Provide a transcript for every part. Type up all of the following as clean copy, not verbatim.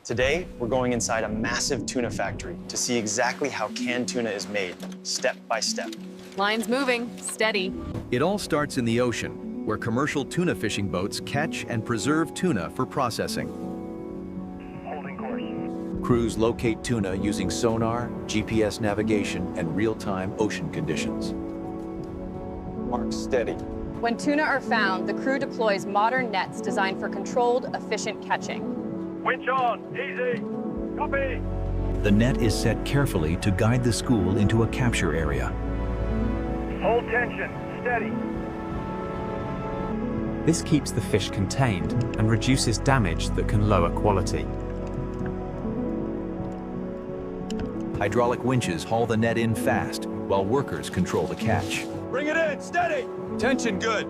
Today, we're going inside a massive tuna factory to see exactly how canned tuna is made, step by step. Line's moving, steady. It all starts in the ocean, where commercial tuna fishing boats catch and preserve tuna for processing. Holding course. Crews locate tuna using sonar, GPS navigation, and real-time ocean conditions. Mark steady. When tuna are found, the crew deploys modern nets designed for controlled, efficient catching. Winch on, easy. Copy. The net is set carefully to guide the school into a capture area. Hold tension, steady. This keeps the fish contained and reduces damage that can lower quality. Hydraulic winches haul the net in fast, while workers control the catch. Bring it in, steady. Tension good.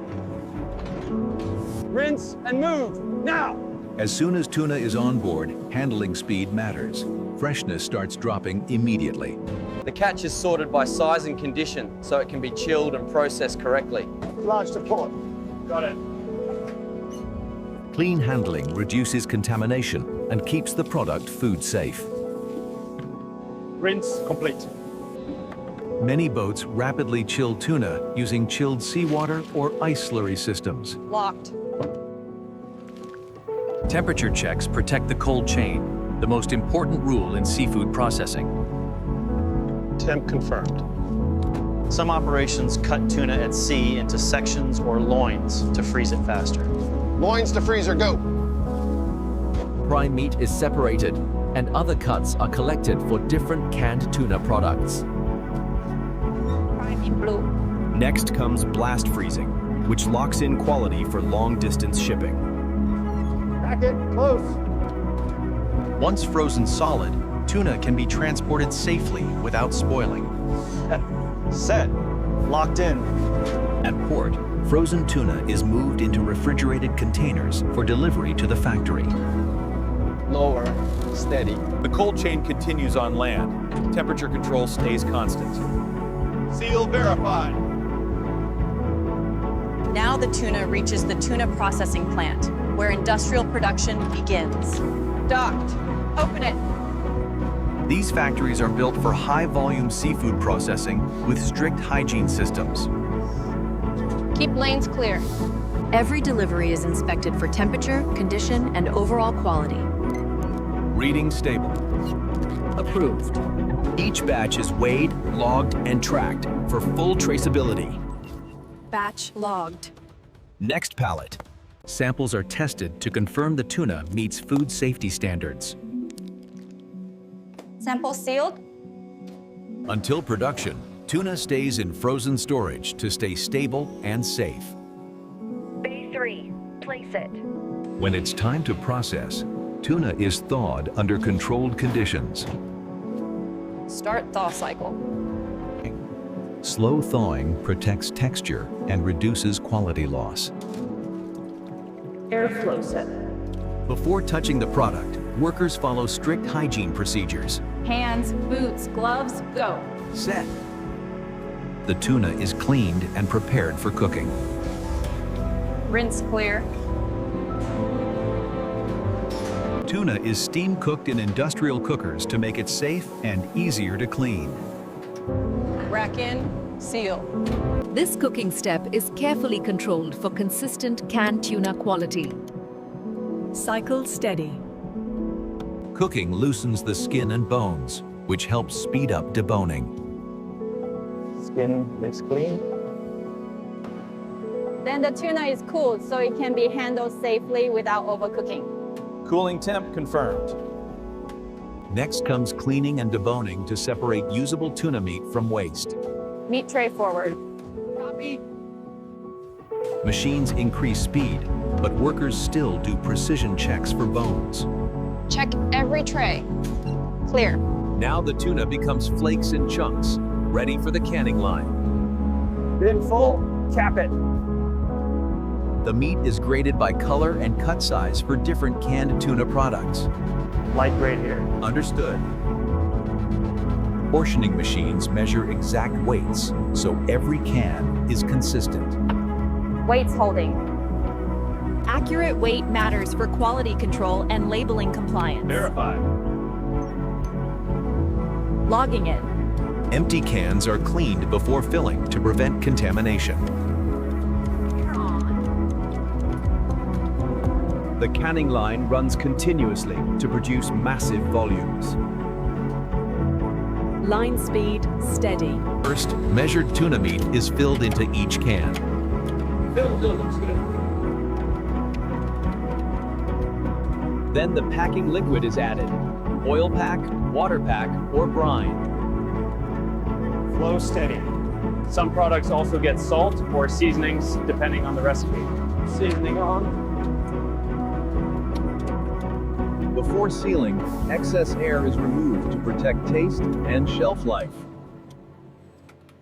Rinse and move, now! As soon as tuna is on board, handling speed matters. Freshness starts dropping immediately. The catch is sorted by size and condition, so it can be chilled and processed correctly. Large to port. Got it. Clean handling reduces contamination and keeps the product food safe. Rinse complete. Many boats rapidly chill tuna using chilled seawater or ice slurry systems. Locked. Temperature checks protect the cold chain, the most important rule in seafood processing. Temp confirmed. Some operations cut tuna at sea into sections or loins to freeze it faster. Loins to freezer, go. Prime meat is separated, and other cuts are collected for different canned tuna products. Prime in blue. Next comes blast freezing, which locks in quality for long-distance shipping. Bracket, close. Once frozen solid, tuna can be transported safely without spoiling. Set. Locked in. At port, frozen tuna is moved into refrigerated containers for delivery to the factory. Lower, steady. The cold chain continues on land. Temperature control stays constant. Seal verified. Now the tuna reaches the tuna processing plant, where industrial production begins. Docked. Open it. These factories are built for high-volume seafood processing with strict hygiene systems. Keep lanes clear. Every delivery is inspected for temperature, condition, and overall quality. Reading stable. Approved. Each batch is weighed, logged, and tracked for full traceability. Batch logged. Next pallet. Samples are tested to confirm the tuna meets food safety standards. Sample sealed. Until production, tuna stays in frozen storage to stay stable and safe. B3, place it. When it's time to process, tuna is thawed under controlled conditions. Start thaw cycle. Slow thawing protects texture and reduces quality loss. Airflow set. Before touching the product, workers follow strict hygiene procedures. Hands, boots, gloves, go. Set. The tuna is cleaned and prepared for cooking. Rinse clear. Tuna is steam cooked in industrial cookers to make it safe and easier to clean. Rack in, seal. This cooking step is carefully controlled for consistent canned tuna quality. Cycle steady. Cooking loosens the skin and bones, which helps speed up deboning. Skin is clean. Then the tuna is cooled so it can be handled safely without overcooking. Cooling temp confirmed. Next comes cleaning and deboning to separate usable tuna meat from waste. Meat tray forward. Copy. Machines increase speed, but workers still do precision checks for bones. Check every tray. Clear. Now the tuna becomes flakes and chunks, ready for the canning line. Bin full, cap it. The meat is graded by color and cut size for different canned tuna products. Light grade here. Understood. Portioning machines measure exact weights, so every can is consistent. Weights holding. Accurate weight matters for quality control and labeling compliance. Verified. Logging it. Empty cans are cleaned before filling to prevent contamination. The canning line runs continuously to produce massive volumes. Line speed steady. First, measured tuna meat is filled into each can. Looks good. Then the packing liquid is added. Oil pack, water pack, or brine. Flow steady. Some products also get salt or seasonings depending on the recipe. Seasoning on. Before sealing, excess air is removed to protect taste and shelf life.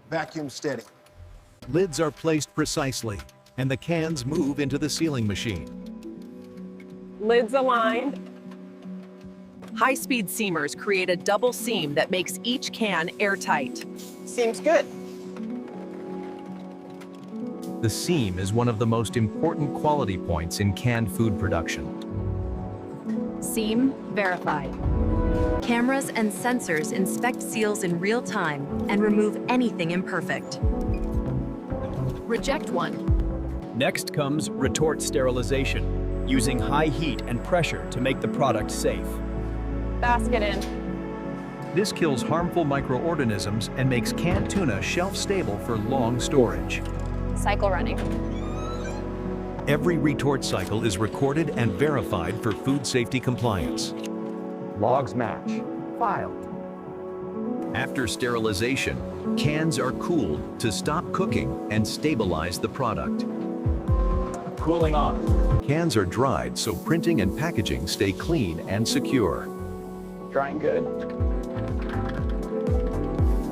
Vacuum steady. Lids are placed precisely, and the cans move into the sealing machine. Lids aligned. High-speed seamers create a double seam that makes each can airtight. Seems good. The seam is one of the most important quality points in canned food production. Seam verified. Cameras and sensors inspect seals in real time and remove anything imperfect. Reject one. Next comes retort sterilization, using high heat and pressure to make the product safe. Basket in. This kills harmful microorganisms and makes canned tuna shelf-stable for long storage. Cycle running. Every retort cycle is recorded and verified for food safety compliance. Logs match. Filed. After sterilization, cans are cooled to stop cooking and stabilize the product. Cooling off. Cans are dried so printing and packaging stay clean and secure. Drying good.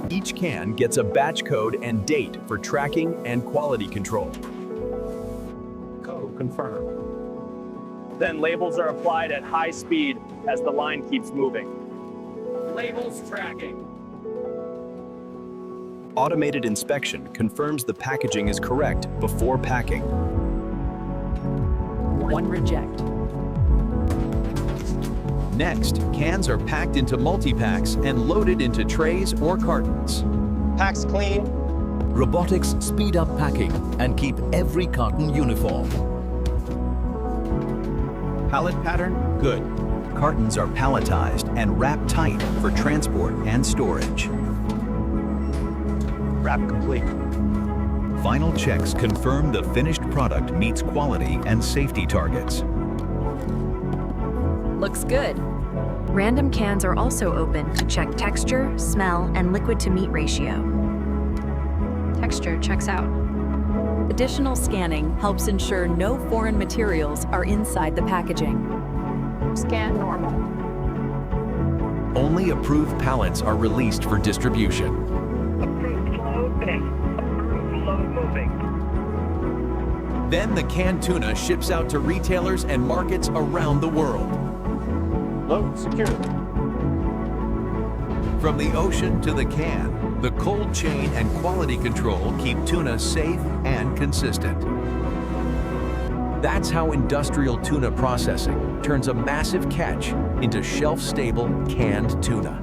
Each can gets a batch code and date for tracking and quality control. Code confirmed. Then labels are applied at high speed as the line keeps moving. Labels tracking. Automated inspection confirms the packaging is correct before packing. One reject. Next, cans are packed into multi-packs and loaded into trays or cartons. Packs clean. Robotics speed up packing and keep every carton uniform. Pallet pattern? Good. Cartons are palletized and wrapped tight for transport and storage. Wrap complete. Final checks confirm the finished product meets quality and safety targets. Looks good. Random cans are also open to check texture, smell, and liquid-to-meat ratio. Texture checks out. Additional scanning helps ensure no foreign materials are inside the packaging. Scan normal. Only approved pallets are released for distribution. Approved flow in. Approved low moving. Then the canned tuna ships out to retailers and markets around the world. Load secured. From the ocean to the can, the cold chain and quality control keep tuna safe and consistent. That's how industrial tuna processing turns a massive catch into shelf-stable canned tuna.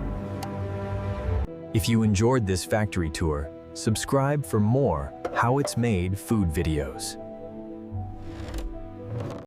If you enjoyed this factory tour, subscribe for more How It's Made food videos.